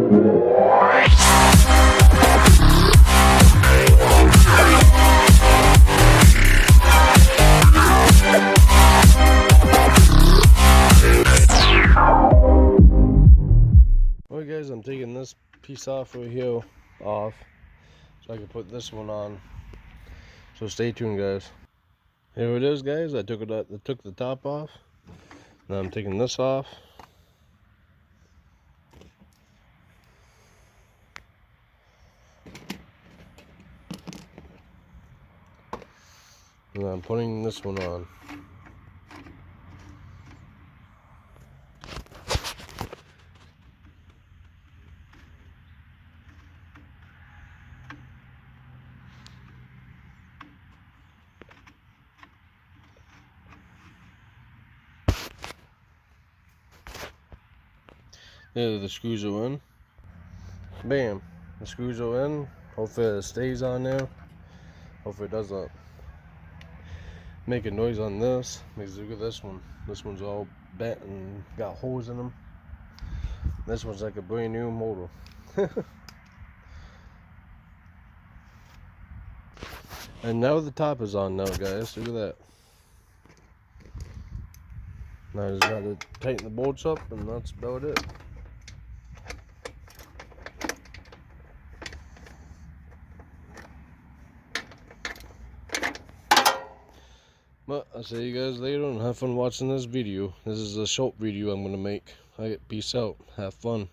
Alright guys, I'm taking this piece off right here off so I can put this one on. So stay tuned guys. Here it is guys, I took the top off. Now I'm taking this off. And I'm putting this one on. There, the screws are in. Bam, the screws are in. Hopefully it stays on there. Hopefully it doesn't make a noise on this. Because look at this one. This one's all bent and got holes in them. This one's like a brand new motor. And now the top is on now guys. Look at that. Now I just gotta tighten the bolts up and that's about it. But I'll see you guys later and have fun watching this video. This is a short video I'm gonna make. Alright, peace out. Have fun.